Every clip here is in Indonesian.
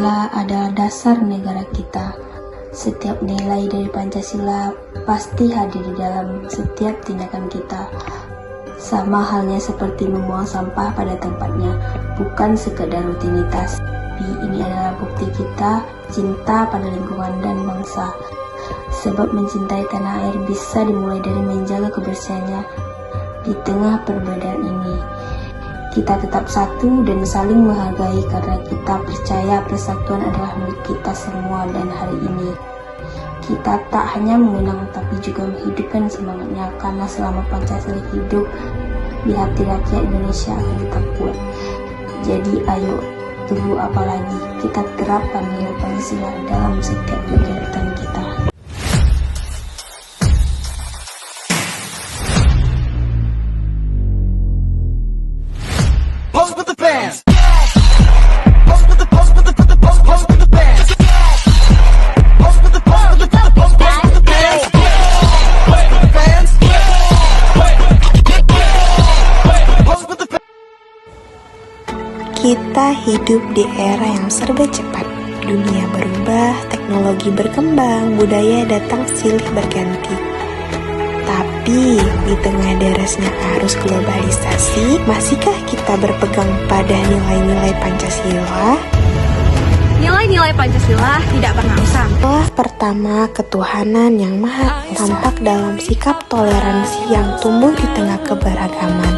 Pancasila adalah dasar negara kita. Setiap nilai dari Pancasila pasti hadir di dalam setiap tindakan kita. Sama halnya seperti membuang sampah pada tempatnya, bukan sekedar rutinitas. Tapi ini adalah bukti kita cinta pada lingkungan dan bangsa. Sebab mencintai tanah air bisa dimulai dari menjaga kebersihannya di tengah perbedaan ini. Kita tetap satu dan saling menghargai karena kita percaya persatuan adalah milik kita semua, dan hari ini kita tak hanya mengenang tapi juga menghidupkan semangatnya, karena selama Pancasila hidup di hati rakyat Indonesia akan tetap kuat. Jadi ayo, tunggu apa lagi, kita terapkan nilai Pancasila dalam setiap kegiatan kita. Kita hidup di era yang serba cepat. Dunia berubah, teknologi berkembang, budaya datang silih berganti. Tapi di tengah derasnya arus globalisasi, masihkah kita berpegang pada nilai-nilai Pancasila? Nilai-nilai Pancasila tidak pernah usang. Pertama, ketuhanan yang maha tampak dalam sikap toleransi yang tumbuh di tengah keberagaman.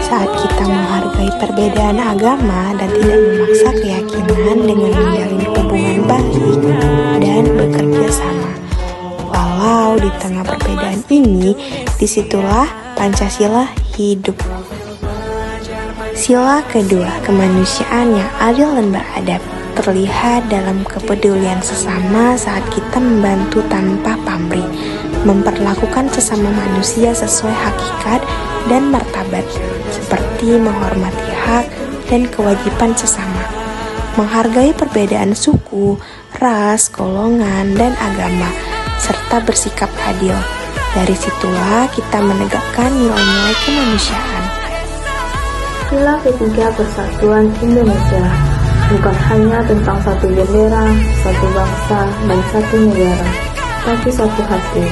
Saat kita menghargai perbedaan agama dan tidak memaksa keyakinan dengan menjalin hubungan baik dan bekerja sama. Walau di tengah perbedaan ini, disitulah Pancasila hidup. Sila kedua, kemanusiaan yang adil dan beradab, terlihat dalam kepedulian sesama saat kita membantu tanpa pamrih, memperlakukan sesama manusia sesuai hakikat dan martabat, seperti menghormati hak dan kewajiban sesama, menghargai perbedaan suku, ras, golongan, dan agama, serta bersikap adil. Dari situlah kita menegakkan nilai-nilai kemanusiaan. Sila ketiga, persatuan Indonesia, bukan hanya tentang satu bendera, satu bangsa, dan satu negara, tapi satu hati.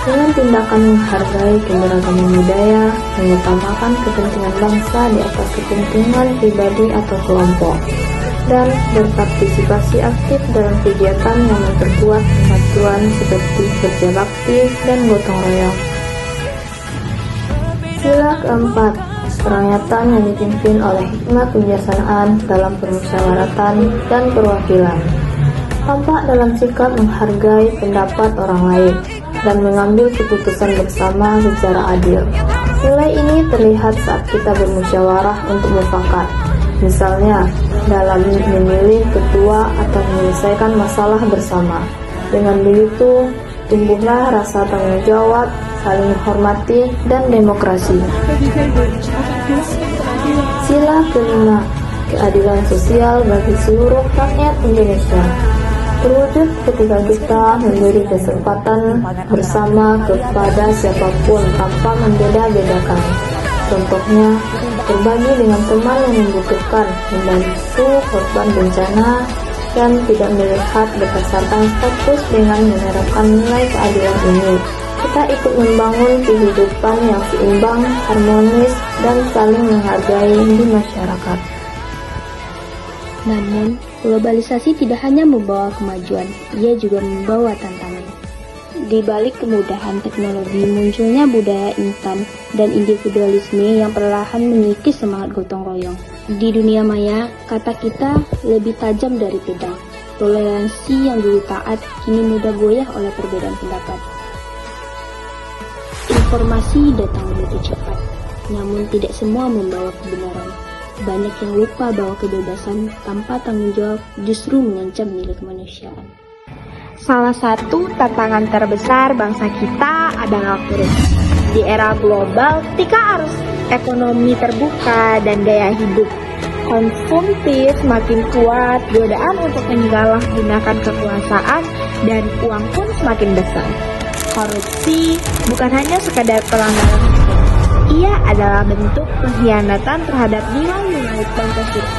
Dengan tindakan menghargai keberagaman budaya, mengutamakan kepentingan bangsa di atas kepentingan pribadi atau kelompok, dan berpartisipasi aktif dalam kegiatan yang memperkuat persatuan seperti kerja bakti dan gotong royong. Sila keempat, kerakyatan yang dipimpin oleh hikmat kebijaksanaan dalam permusyawaratan dan perwakilan, tampak dalam sikap menghargai pendapat orang lain dan mengambil keputusan bersama secara adil. Nilai ini terlihat saat kita bermusyawarah untuk mufakat, misalnya dalam memilih ketua atau menyelesaikan masalah bersama. Dengan begitu, tumbuhlah rasa tanggung jawab, saling menghormati, dan demokrasi. Sila kelima, keadilan sosial bagi seluruh rakyat Indonesia, terwujud ketika kita memberi kesempatan bersama kepada siapapun tanpa membeda-bedakan. Contohnya, berbagi dengan teman yang membutuhkan, membantu korban bencana, dan tidak melihat berdasarkan status. Dengan menerapkan nilai keadilan ini, kita ikut membangun kehidupan yang seimbang, harmonis, dan saling menghargai di masyarakat. Namun, globalisasi tidak hanya membawa kemajuan, ia juga membawa tantangan. Di balik kemudahan teknologi, munculnya budaya instan dan individualisme yang perlahan mengikis semangat gotong royong. Di dunia maya, kata kita lebih tajam dari pedang. Toleransi yang dulu taat, kini mudah goyah oleh perbedaan pendapat. Informasi datang begitu cepat, namun tidak semua membawa kebenaran. Banyak yang lupa bahwa kebebasan tanpa tanggung jawab justru mengancam nilai kemanusiaan. Salah satu tantangan terbesar bangsa kita adalah korupsi. Di era global, ketika arus ekonomi terbuka dan daya hidup konsumtif semakin kuat, godaan untuk menyalahgunakan kekuasaan dan uang pun semakin besar. Korupsi bukan hanya sekadar pelanggaran hukum, ia adalah bentuk pengkhianatan terhadap nilai-nilai Pancasila.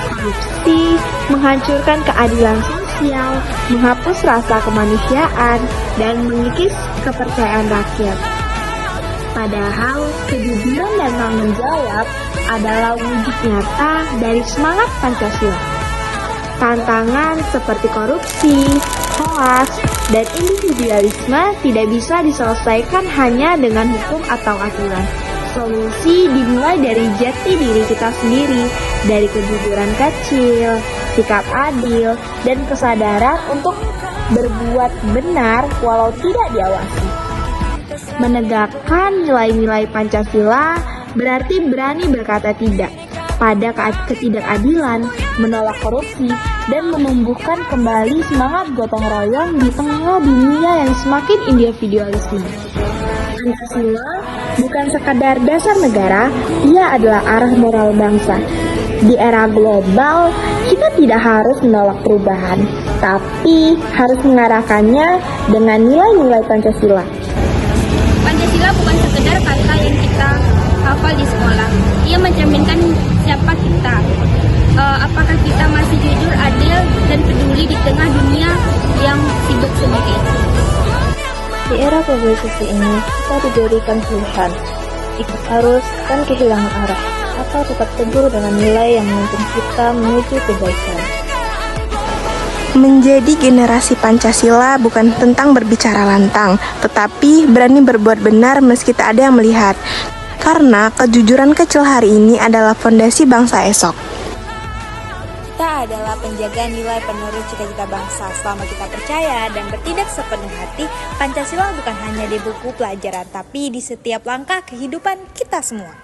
Korupsi korupsi, menghancurkan keadilan sosial, menghapus rasa kemanusiaan, dan mengikis kepercayaan rakyat. Padahal, kejujuran dan tanggung jawab adalah wujud nyata dari semangat Pancasila. Tantangan seperti korupsi, hoaks, dan individualisme tidak bisa diselesaikan hanya dengan hukum atau aturan. Solusi dimulai dari jati diri kita sendiri, dari kejujuran kecil, sikap adil, dan kesadaran untuk berbuat benar walau tidak diawasi. Menegakkan nilai-nilai Pancasila berarti berani berkata tidak pada ketidakadilan, menolak korupsi, dan menumbuhkan kembali semangat gotong royong di tengah dunia yang semakin individualisme. Pancasila bukan sekadar dasar negara, ia adalah arah moral bangsa. Di era global, kita tidak harus menolak perubahan, tapi harus mengarahkannya dengan nilai-nilai Pancasila. Pancasila bukan sekedar kata yang kita hafal di sekolah. Ia mencerminkan siapa kita. Apakah kita masih jujur, adil, dan peduli di tengah dunia yang sibuk sendiri. Di era globalisasi ini, kita diberikan pilihan, ikut arus dan kehilangan arah, atau tetap teguh dengan nilai yang menuntun kita menuju kebaikan. Menjadi generasi Pancasila bukan tentang berbicara lantang, tetapi berani berbuat benar meski tak ada yang melihat. Karena kejujuran kecil hari ini adalah fondasi bangsa esok. Kita adalah penjaga nilai penerus cita-cita bangsa. Selama kita percaya dan bertindak sepenuh hati, Pancasila bukan hanya di buku pelajaran, tapi di setiap langkah kehidupan kita semua.